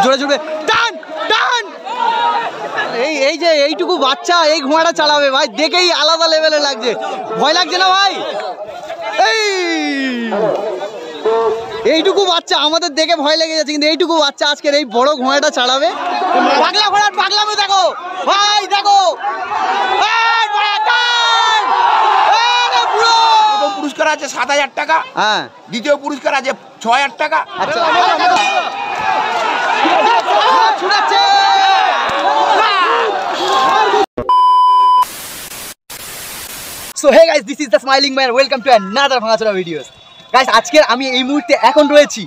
জোরে জোরে টান টান। এই যে এইটুকু বাচ্চা এই ঘোড়াটা চালাবে ভাই, দেখেই আলাদা লেভেলে লাগছে। ভয় লাগছে না ভাই? এইটুকু বাচ্চা আমাদের দেখে ভয় লেগে যাচ্ছে, কিন্তু এইটুকু বাচ্চা আজকের এই বড় ঘোড়াটা চালাবে। পাগলা ঘোড়ার পাগলামো দেখো ভাই, দেখো পুরস্কার আছে ৭,০০০ টাকা, হ্যাঁ দ্বিতীয় পুরস্কার আছে ৬,০০০ টাকা। আচ্ছা So hey guys, this is the Smiling Man. Welcome to another ভাঙাচোরা videos. Guys, আজকের আমি এই মুহূর্তে এখন রয়েছি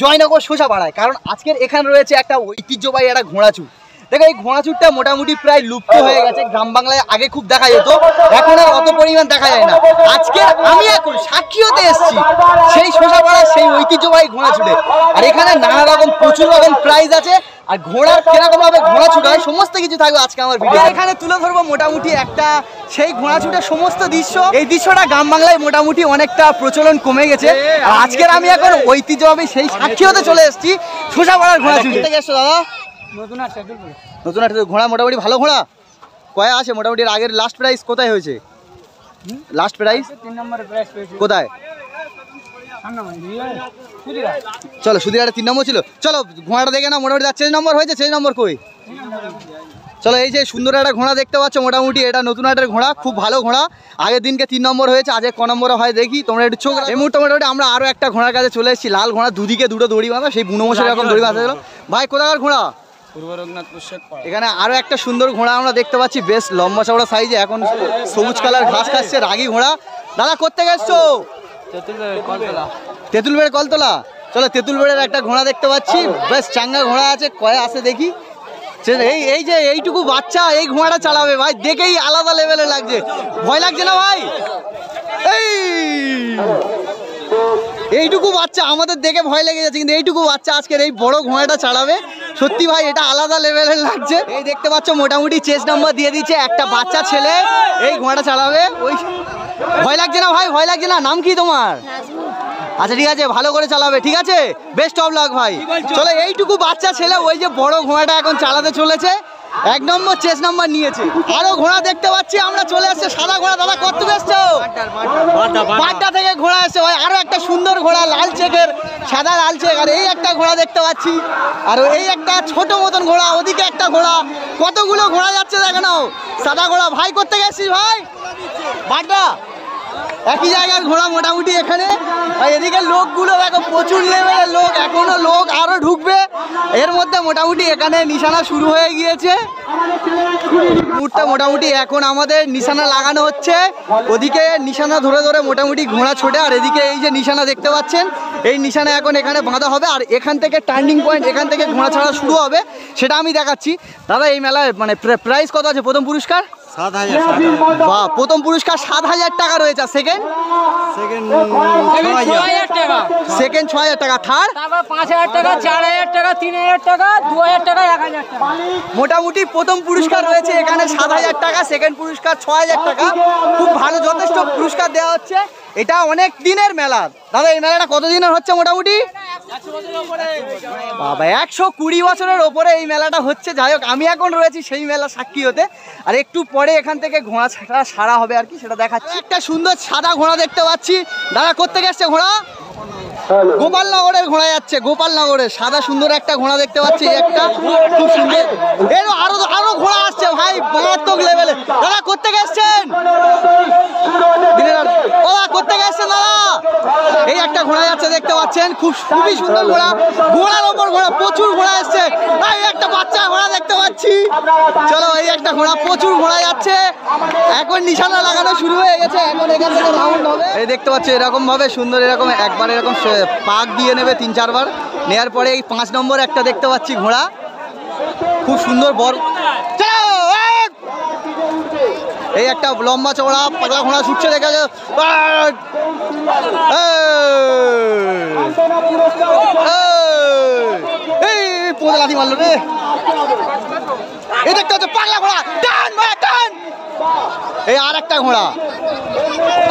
জয়নগর শোষাপাড়ায়, কারণ আজকের এখানে রয়েছে একটা ঐতিহ্যবাহী একটা ঘোড়াচুর। দেখো এই ঘোড়াচুরটা মোটামুটি প্রায় লুপ্ত হয়ে গেছে, গ্রাম বাংলায় আগে খুব দেখা যেত, এখন আর অত পরিমাণ দেখা যায় না। আজকে আমি এখন সাক্ষী হতে এসেছি সেই শোষাপাড়ায় সেই ঐতিহ্যবাহী ঘোড়াচুরে। আর এখানে নানা রকম প্রচুর রকম প্রাইজ আছে, আর ঘোড়ার কিরকম ভাবে ঘোড়াছুট হয় সমস্ত কিছু থাকবে আজকে আমার ভিডিও। এখানে তুলে ধরবো মোটামুটি একটা সেই ঘোড়াছুটের সমস্ত দৃশ্য। এই দৃশ্যটা গ্রাম বাংলায় মোটামুটি অনেকটা প্রচলন কমে গেছে। আর আজকের আমি এখন ঐতিহ্যভাবে সেই সাক্ষী হতে চলে এসেছি শোষাপাড়ার ঘোড়াছুট। এসছো দাদা? নতুন একটা ঘোড়া, মোটামুটি ভালো ঘোড়া কয়া আছে মোটামুটি। আগের লাস্ট প্রাইস কোথায় হয়েছে? লাস্ট প্রাইস 3 নম্বর প্রাইস পেয়েছে কোথায়? চলো সুদিরাটা 3 নম্বর ছিল। চলো ঘোড়াটা দেখে না, মোটামুটি 6 নম্বর হয়েছে। 6 নম্বর কই? চলো এই যে সুন্দর একটা ঘোড়া দেখতে পাচ্ছ, মোটামুটি এটা নতুন একটা ঘোড়া, খুব ভালো ঘোড়া। আগের দিনকে 3 নম্বর হয়েছে, আজ ক নম্বর হয় দেখি তোমরা একটু চোখ। এই মুহূর্তে মোটামুটি আমরা আরো একটা ঘোড়ার কাছে চলে এসেছি, লাল ঘোড়া, দুদিকে দুটো দড়ি বাঁধা, সেই বুনো মশাই এরকম দড়ি বাঁধা ছিল। ভাই কোথাকার ঘোড়া? এখানে আরো একটা সুন্দর ঘোড়া আমরা দেখতে পাচ্ছি, বেশ লম্বা চওড়া সাইজে, এখন সবুজ কালার ঘাস খাচ্ছে, রাগী ঘোড়া। দাদা কোত্থেকে এসছো? তেঁতুলবেড় কলতলা। চলো তেঁতুলবেড়ের একটা ঘোড়া দেখতে পাচ্ছি, বেশ চাঙ্গা ঘোড়া আছে, কয়ে আসে দেখি। এই যে এইটুকু বাচ্চা এই ঘোড়াটা চালাবে ভাই, দেখেই আলাদা লেভেলে লাগছে। ভয় লাগছে না ভাই? এইটুকু বাচ্চা আমাদের দেখে ভয় লেগে যাচ্ছে, কিন্তু এইটুকু বাচ্চা আজকের এই বড় ঘোড়াটা চালাবে। সত্যি ভাই এটা আলাদা লেভেলের লাগছে। এই দেখতে পাচ্ছ মোটামুটি চেস নাম্বার দিয়ে দিচ্ছে, একটা বাচ্চা ছেলে এই ঘোড়াটা চালাবে। ওই ভয় লাগছে না ভাই? ভয় লাগছে না? নাম কি তোমার? আচ্ছা ঠিক আছে, ভালো করে চালাবে, ঠিক আছে, বেস্ট অফ লাক ভাই। চলো এইটুকু বাচ্চা ছেলে ওই যে বড় ঘোড়াটা এখন চালাতে চলেছে, 1 নম্বর চেস নাম্বার নিয়েছে। আরো ঘোড়া দেখতে পাচ্ছি আমরা, চলে আসছে সাদা ঘোড়া। দাদা কত এসছো? বাড্ডা থেকে ঘোড়া এসছে ভাই, আরো একটা সুন্দর ঘোড়া, লাল চেকের, সাদা লাল চেক। আর এই একটা ঘোড়া দেখতে পাচ্ছি, আর এই একটা ছোট মতন ঘোড়া, ওদিকে একটা ঘোড়া, কতগুলো ঘোড়া যাচ্ছে দেখানো। সাদা ঘোড়া ভাই করতে গেছিস ভাই? বাড্ডা একই জায়গার ঘোড়া মোটামুটি এখানে। আর এদিকে লোকগুলো দেখো, প্রচুর লেভেলের লোক, এখনো লোক আরো ঢুকবে এর মধ্যে। মোটামুটি এখানে নিশানা শুরু হয়ে গিয়েছে, মুহূর্তে মোটামুটি এখন আমাদের নিশানা লাগানো হচ্ছে। ওদিকে নিশানা ধরে ধরে মোটামুটি ঘোড়া ছোটে, আর এদিকে এই যে নিশানা দেখতে পাচ্ছেন, এই নিশানা এখন এখানে বাঁধা হবে। আর এখান থেকে টার্নিং পয়েন্ট, এখান থেকে ঘোড়া ছাড়া শুরু হবে, সেটা আমি দেখাচ্ছি। দাদা এই মেলায় মানে প্রাইস কত আছে? প্রথম পুরস্কার 7,000। বাহ, প্রথম পুরস্কার 7,000 টাকা রয়েছে। সেকেন্ড 6,000 টাকা, থার্ড 5,000 টাকা, 4,000 টাকা, 3,000 টাকা, 2,000 টাকা, 1,000 টাকা। মোটামুটি প্রথম পুরস্কার রয়েছে এখানে 7,000 টাকা, সেকেন্ড পুরস্কার 6,000 টাকা। খুব ভালো, যথেষ্ট পুরস্কার দেওয়া হচ্ছে। এটা অনেক দিনের মেলা। দাদা এই মেলাটা কতদিনের হচ্ছে? মোটামুটি বাবা 120 বছরের ওপরে এই মেলাটা হচ্ছে। যাই হোক, আমি এখন রয়েছি সেই মেলা সাক্ষী হতে, আর একটু পরে এখান থেকে ঘোড়া ছাড়া সারা হবে আর কি, সেটা দেখাচ্ছি। একটা সুন্দর সাদা ঘোড়া দেখতে পাচ্ছি। দাদা কোত্থেকে এসছে ঘোড়া? গোপালনগরের ঘোড়া যাচ্ছে, গোপালনগরের সাদা সুন্দর একটা ঘোড়া দেখতে পাচ্ছি, একটা খুব সুন্দর। এর আরো ঘোড়া আসছে ভাই, মারাত্মক লেভেলে। দাদা কোত্থেকে এসছেন? দাদা কোত্থেকে এসছেন দাদা? এই একটা ঘোড়া যাচ্ছে দেখতে পাচ্ছেন, খুবই সুন্দর ঘোড়া, ঘোড়ার ওপর ঘোড়া, প্রচুর ঘোড়া এসছে। এই একটা বাচ্চা ঘোড়া দেখতে পাচ্ছি। চলো এই একটা ঘোড়া, প্রচুর ঘোড়া যাচ্ছে, এখন নিশানা লাগানো শুরু হয়ে গেছে, এখন এখান থেকে রাউন্ড হবে। এই দেখতে পাচ্ছি এরকম ভাবে সুন্দর, এরকম একবার এরকম পাক দিয়ে নেবে 3-4 বার, নেওয়ার পরে এই 5 নম্বর একটা দেখতে পাচ্ছি ঘোড়া, খুব সুন্দর বড়। এই একটা লম্বা চওড়া পাগলা ঘোড়া ছুটছে, দেখা যায় এই পোদা লাথি মারলো রে। এই দেখতে হচ্ছে পাগলা ঘোড়া, টান টান। এই আর একটা ঘোড়া,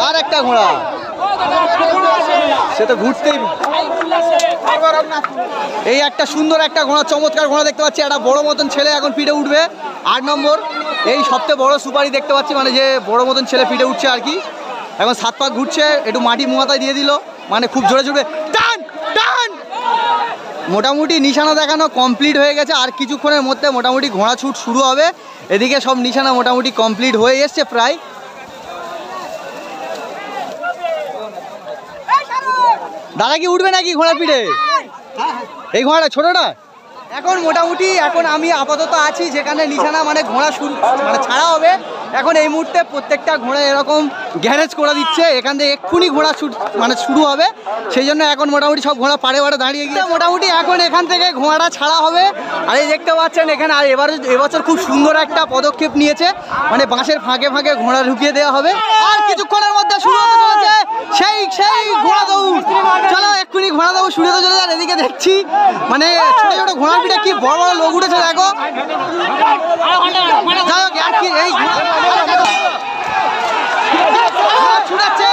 আর একটা ঘোড়া, সে তো ঘুরতেই। এই একটা সুন্দর একটা ঘোড়া, চমৎকার ঘোড়া দেখতে পাচ্ছি, একটা বড় মতন ছেলে এখন পিঠে উঠবে 8 নম্বর। এই সবথেকে বড় সুপারি দেখতে পাচ্ছি, মানে যে বড় মতন ছেলে পিঠে উঠছে আর কি। এখন 7 পাক ঘুরছে, একটু মাটি মুয়াতায় দিয়ে দিল, মানে খুব জোরে জোরে টান টান। মোটামুটি নিশানা দেখানো কমপ্লিট হয়ে গেছে, আর কিছুক্ষণের মধ্যে মোটামুটি ঘোড়া ছুট শুরু হবে। এদিকে সব নিশানা মোটামুটি কমপ্লিট হয়ে এসছে প্রায়। দাদা কি উঠবে নাকি ঘোড়া পিঠে? এই ঘোড়াটা ছোটটা এখন মোটামুটি এখন আমি আপাতত আছি যেখানে নিশানা মানে ঘোড়া শুরু মানে ছাড়া হবে। এখন এই মুহূর্তে প্রত্যেকটা ঘোড়া এরকম গ্যারেজ করে দিচ্ছে, এখান থেকে এক্ষুনি ঘোড়া মানে শুরু হবে। সেই জন্য এখন মোটামুটি সব ঘোড়া পাড়ে পাড়ে দাঁড়িয়ে গিয়ে মোটামুটি এখন এখান থেকে ঘোড়াটা ছাড়া হবে। আর এই দেখতে পাচ্ছেন এখানে, আর এবছর খুব সুন্দর একটা পদক্ষেপ নিয়েছে, মানে বাঁশের ফাঁকে ফাঁকে ঘোড়া ঢুকিয়ে দেওয়া হবে। আর কিছুক্ষণের মধ্যে শুরু হতে চলেছে সেই ঘোড়া দৌড়। চলো এক্ষুনি ঘোড়া দৌড় শুরু হতে চলেছে। আর এদিকে দেখছি মানে ছোট ছোট ঘোড়া পিঠে কি বড় বড় লোক উঠেছে দেখো। যাই হোক আর কি এই ছুটাচ্ছে।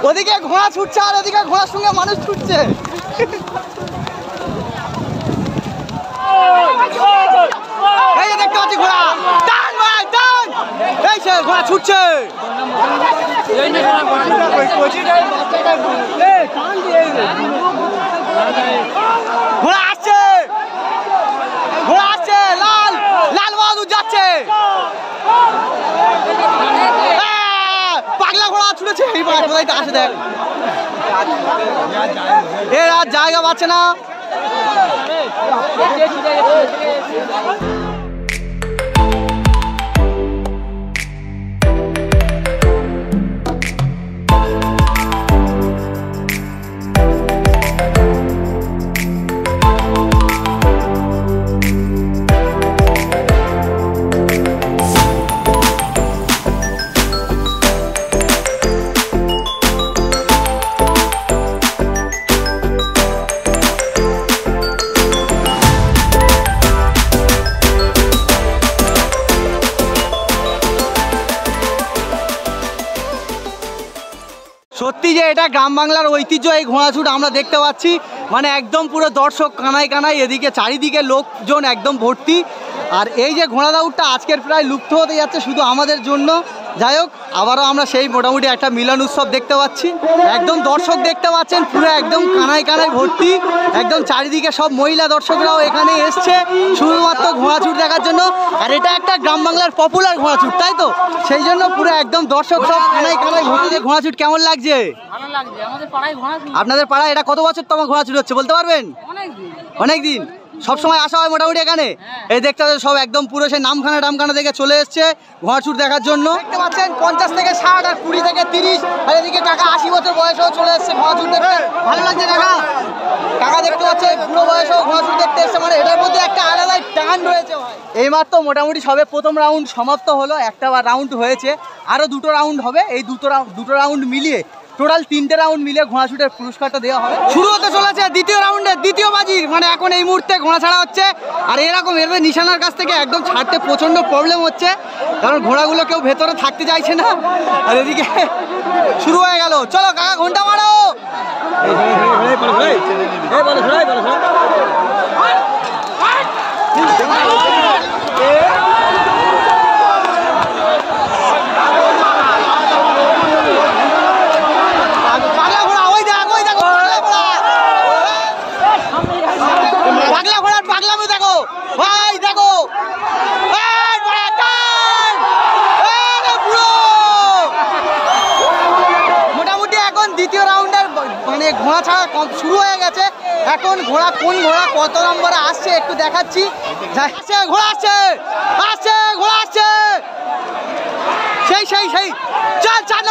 ওদিকে ঘোড়া ছুটছে আর এদিকে ঘোড়ার সঙ্গে মানুষ ছুটছে। এই যে দেখতে পাচ্ছি ঘোড়া টান ভাই টান, এই সে ঘোড়া ছুটছে। ঘোড়া আসছে, ঘোড়া আসছে, লাল লাল বাহাদুর যাচ্ছে। পাগলা ঘোড়া ছুটেছে, এই কোথায় আসে দেখ। এর আর জায়গা পাচ্ছে না। সত্যি যে এটা গ্রাম বাংলার ঐতিহ্য এই ঘোড়াছুট আমরা দেখতে পাচ্ছি, মানে একদম পুরো দর্শক কানায় কানায়, এদিকে চারিদিকে লোকজন একদম ভর্তি। আর এই যে ঘোড়া দৌড়টা আজকের প্রায় লুপ্ত হতে যাচ্ছে শুধু আমাদের জন্য। যাই হোক আবারও আমরা সেই মোটামুটি একটা মিলন উৎসব দেখতে পাচ্ছি, একদম দর্শক দেখতে পাচ্ছেন পুরো একদম কানায় কানায় ভর্তি, একদম চারিদিকে সব মহিলা দর্শকরাও এখানে এসছে শুধুমাত্র ঘোড়াছুট দেখার জন্য। আর এটা একটা গ্রাম বাংলার পপুলার ঘোড়াছুট, তাই তো? সেই জন্য পুরো একদম দর্শক সব কানায় কানায় ভর্তি। ঘোড়াছুট কেমন লাগছে? ভালো লাগছে। আমাদের পাড়ায় ঘোড়াছুট। আপনাদের পাড়ায় এটা কত বছর তোমার ঘোড়াছুট হচ্ছে বলতে পারবেন? অনেক দিন। সব সময় আসা হয় মোটামুটি এখানে? এই দেখতে পাচ্ছেন সব একদম পুরো সেই নামখানা থেকে চলে এসছে ঘোড়াছুট দেখার জন্য। দেখতে পাচ্ছেন 50 থেকে 60 আর 20 থেকে 30, আর এদিকে কাকা 80 বছর বয়সেও চলে এসছে ঘোড়াছুট দেখতে। ভালো লাগছে কাকা? কাকা দেখতে পাচ্ছেন বুড়ো বয়সেও ঘোড়াছুট দেখতে এসছে, মানে এটার মধ্যে একটা আলাদাই টান রয়েছে। এইমাত্র মোটামুটি সবে প্রথম রাউন্ড সমাপ্ত হলো, একটা রাউন্ড হয়েছে, আরও দুটো রাউন্ড হবে। এই দুটো রাউন্ড মিলিয়ে টোটাল 3টে রাউন্ড মিলে ঘোড়াছুটের পুরস্কারটা দেওয়া হবে। শুরু হতে চলেছে দ্বিতীয় রাউন্ডে দ্বিতীয় বাজির, মানে এখন এই মুহূর্তে ঘোড়া ছাড়া হচ্ছে। আর এরকম এদের নিশানার কাছ থেকে একদম ছাড়তে প্রচণ্ড প্রবলেম হচ্ছে, কারণ ঘোড়াগুলো কেউ ভেতরে থাকতে চাইছে না। আর এদিকে শুরু হয়ে গেল, চলো কাকা ঘন্টা মারো। ঘোড়া ছাড়া শুরু হয়ে গেছে। এখন ঘোড়া কোন ঘোড়া কত নম্বরে আসছে একটু দেখাচ্ছি। ঘোড়া আসছে, আসছে ঘোড়া আসছে, সেই 4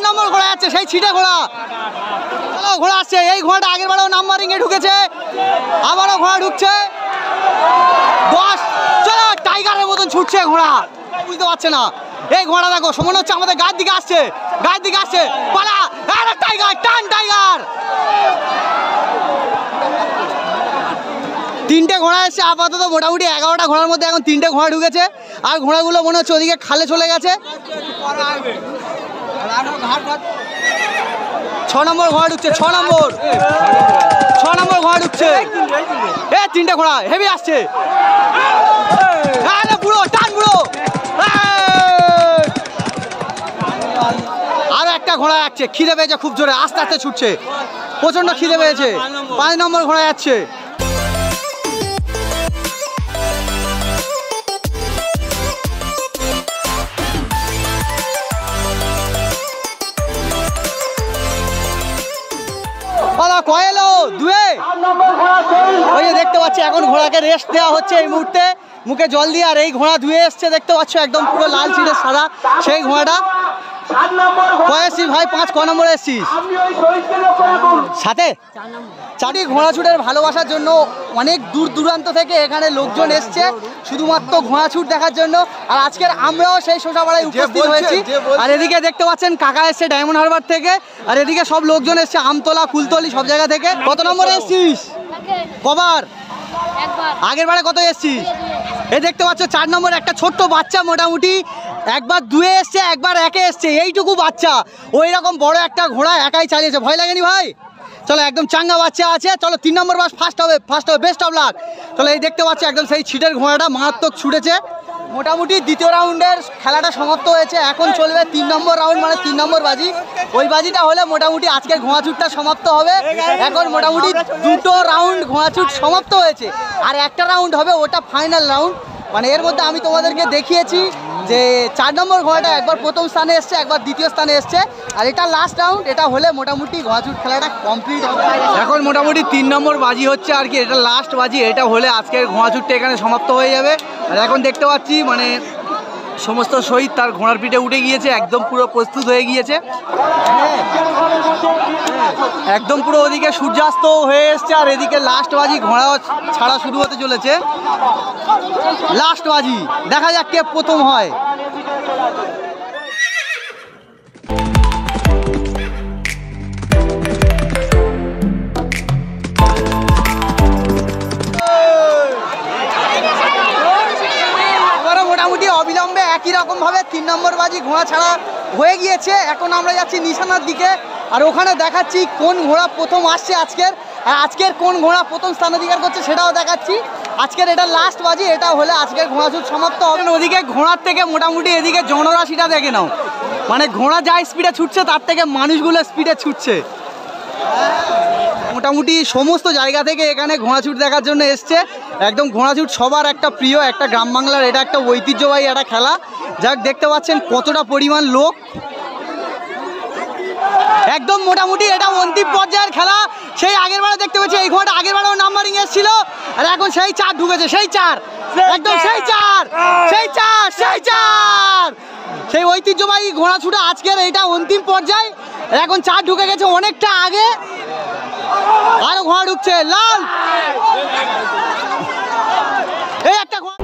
নম্বর ঘোড়া যাচ্ছে, সেই ছিটে ঘোড়া। চলো ঘোড়া আসছে, এই ঘোড়াটা আগের বারেও নাম্বারিং এ ঢুকেছে, আবারও ঘোড়া ঢুকছে 10। চলো টাইগারের মতন ছুটছে ঘোড়া, বুঝতে পারছে না। এই ঘোড়া দেখো মনে হচ্ছে আমাদের গায়ের দিকে আসছে, গায়ের দিকে আসছে, পালা, আরে টাইগার, টান টাইগার। তিনটে ঘোড়া এসছে আপাতত, মোটামুটি 11টা ঘোড়ার মধ্যে এখন 3টে ঘোড়া ঢুকেছে, আর ঘোড়াগুলো মনে হচ্ছে ওদিকে খালে চলে গেছে। 6 নম্বর ঘোড়া ঢুকছে, 6 নম্বর ঘোড়া ঢুকছে। 3টে ঘোড়া হেভি আসছে, আরে বুড়ো টান বুড়ো। আরো একটা ঘোড়া যাচ্ছে, খিদে পেয়েছে খুব জোরে, আস্তে আস্তে ছুটছে, প্রচন্ড খিদে পেয়েছে। 5 নম্বর ঘোড়া যাচ্ছে। কয়েলো দুয়ে ওই যে দেখতে পাচ্ছি এখন ঘোড়াকে রেস্ট দেওয়া হচ্ছে এই মুহূর্তে, মুখে জল দিয়ে। আর এই ঘোড়া ধুয়ে এসছে দেখতে পাচ্ছ, একদম পুরো লাল ছিটে সাদা সেই ঘোড়াটা। কয় এসছিস ভাই? 5 ক নম্বরে এসছিস? সাথে 4 ঘোড়া ছুটের ভালোবাসার জন্য অনেক দূর দূরান্ত থেকে এখানে লোকজন এসছে শুধুমাত্র ঘোড়া ছুট দেখার জন্য। আর আজকের আমরাও সেই শোষাপাড়ায় উপস্থিত হয়েছি। আর এদিকে দেখতে পাচ্ছেন কাকা এসছে ডায়মন্ড হারবার থেকে, আর এদিকে সব লোকজন এসছে আমতলা, কুলতলি সব জায়গা থেকে। কত নম্বরে এসছিস? কবার? আগের বারে কত এসছিস? এই দেখতে পাচ্ছ 4 নম্বর একটা ছোট্ট বাচ্চা, মোটামুটি একবার 2-এ এসছে, একবার 1-এ এসছে, এইটুকু বাচ্চা ওই রকম বড় একটা ঘোড়া একাই চালিয়েছে। ভয় লাগেনি ভাই? চলো একদম চাঙ্গা বাচ্চা আছে। চলো 3 নম্বর বাস ফার্স্ট হবে, বেস্ট অফ লাক। চলো এই দেখতে পাচ্ছি একদম সেই ছিটের ঘোড়াটা মারাত্মক ছুটেছে। মোটামুটি দ্বিতীয় রাউন্ডের খেলাটা সমাপ্ত হয়েছে, এখন চলবে 3 নম্বর রাউন্ড, মানে 3 নম্বর বাজি। ওই বাজিটা হলে মোটামুটি আজকের ঘোড়াছুটটা সমাপ্ত হবে। এখন মোটামুটি 2টো রাউন্ড ঘোড়াছুট সমাপ্ত হয়েছে, আর একটা রাউন্ড হবে, ওটা ফাইনাল রাউন্ড। মানে এর মধ্যে আমি তোমাদেরকে দেখিয়েছি যে 4 নম্বর ঘোড়াটা একবার প্রথম স্থানে এসছে, একবার দ্বিতীয় স্থানে এসছে, আর এটা লাস্ট রাউন্ড। এটা হলে মোটামুটি ঘোড়াছুট খেলাটা কমপ্লিট হবে। এখন মোটামুটি 3 নম্বর বাজি হচ্ছে আর কি, এটা লাস্ট বাজি। এটা হলে আজকের ঘোড়াছুটটা এখানে সমাপ্ত হয়ে যাবে। আর এখন দেখতে পাচ্ছি মানে সমস্ত শহীদ তার ঘোড়ার পিঠে উঠে গিয়েছে, একদম পুরো প্রস্তুত হয়ে গিয়েছে, একদম পুরো ওদিকে সূর্যাস্ত হয়ে এসছে। আর এদিকে লাস্ট বাজি ঘোড়া ছাড়া শুরু হতে চলেছে, লাস্ট বাজি। দেখা যাক কে প্রথম হয়। মোটামুটি অবিলম্বে একই রকম ভাবে 3 নম্বর বাজি ঘোড়া ছাড়া হয়ে গিয়েছে। এখন আমরা যাচ্ছি নিশানার দিকে, আর ওখানে দেখাচ্ছি কোন ঘোড়া প্রথম আসছে আজকের, আর আজকের কোন ঘোড়া প্রথম স্থান অধিকার করছে সেটাও দেখাচ্ছি। আজকের এটা লাস্ট বাজি, এটা হলে আজকের ঘোড়াছুট সমাপ্ত হবে। ওদিকে ঘোড়ার থেকে মোটামুটি এদিকে জনরাশিটা দেখে নাও, মানে ঘোড়া যা স্পিডে ছুটছে তার থেকে মানুষগুলো স্পিডে ছুটছে। মোটামুটি সমস্ত জায়গা থেকে এখানে ঘোড়াছুট দেখার জন্য এসছে। একদম ঘোড়াছুট সবার একটা প্রিয়, একটা গ্রাম বাংলার এটা একটা ঐতিহ্যবাহী একটা খেলা। যাক দেখতে পাচ্ছেন কতটা পরিমাণ লোক, একদম মোটামুটি এটা অন্তিম পর্যায়ের খেলা। সেই আগের বারে দেখতে পাচ্ছি এই ঘোড়াটা আগের বারেও নাম্বারিং এসেছিল, আর এখন সেই 4 ঢুকেছে, সেই 4 একদম সেই 4 সেই ঐতিহ্যবাহী ঘোড়াছুটা আজকের এইটা অন্তিম পর্যায়। এখন 4 ঢুকে গেছে অনেকটা আগে, আরো ঘোড়া ঢুকছে লাল। এই একটা ঘোড়া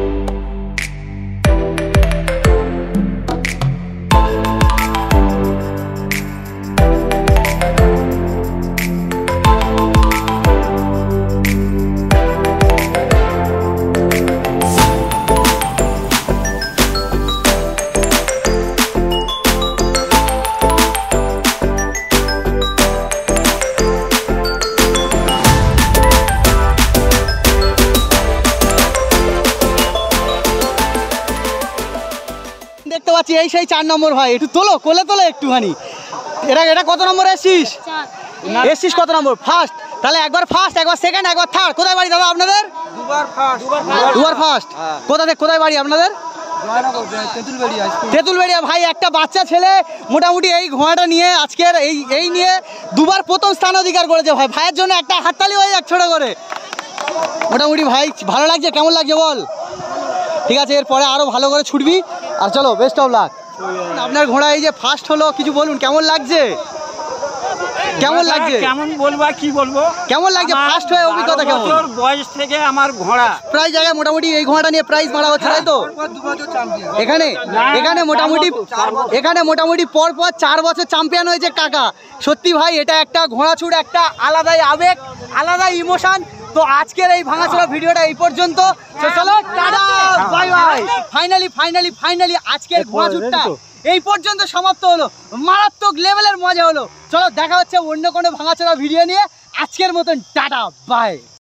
দেখতে পাচ্ছি এই সেই 4 নম্বর ভাই, একটু তোলো কোলে তোলো একটুখানি। এটা কত নম্বর এসছিস? এসছিস কত নম্বর? ফার্স্ট। তাহলে একবার ফার্স্ট, একবার সেকেন্ড, একবার থার্ড। কোথায় বাড়ি দাদা আপনাদের? দুবার ফার্স্ট। কোথায় বাড়ি আপনাদের? তেঁতুলবেড়িয়া। ভাই একটা বাচ্চা ছেলে মোটামুটি এই ঘোড়াটা নিয়ে আজকের এই নিয়ে 2বার প্রথম স্থান অধিকার করেছে। ভাই ভাইয়ের জন্য একটা হাততালি হয়ে যাক ছোট করে। মোটামুটি ভাই ভালো লাগছে? কেমন লাগছে বল? ঠিক আছে, এরপরে আরো ভালো করে ছুটবি। আর চলো বেস্ট অফ লাক। আপনার ঘোড়া এই যে ফার্স্ট হলো, কিছু বলুন কেমন লাগছে? কেমন লাগছে? কেমন বলবো আর কি বলবো, কেমন লাগছে আমার ফার্স্ট হয়ে অভিজ্ঞতা 12 কেমন? বছর বয়স থেকে আমার ঘোড়া প্রায় জায়গায় মোটামুটি এই ঘোড়াটা নিয়ে প্রাইজ মারা হচ্ছে তাই তো? এখানে এখানে মোটামুটি পর 4 বছর চ্যাম্পিয়ন হয়েছে কাকা। সত্যি ভাই এটা একটা ঘোড়াছুট, একটা আলাদাই আবেগ, আলাদাই ইমোশন। তো আজকের এই ভাঙাচোরা ভিডিওটা এই পর্যন্ত। তো চলো টাটা বাই বাই। ফাইনালি আজকের ঘোড়াছুটটা এই পর্যন্ত সমাপ্ত হলো। মারাত্মক লেভেলের মজা হলো। চলো দেখা হচ্ছে অন্য কোনো ভাঙাচোরা ভিডিও নিয়ে। আজকের মতন টাটা বাই।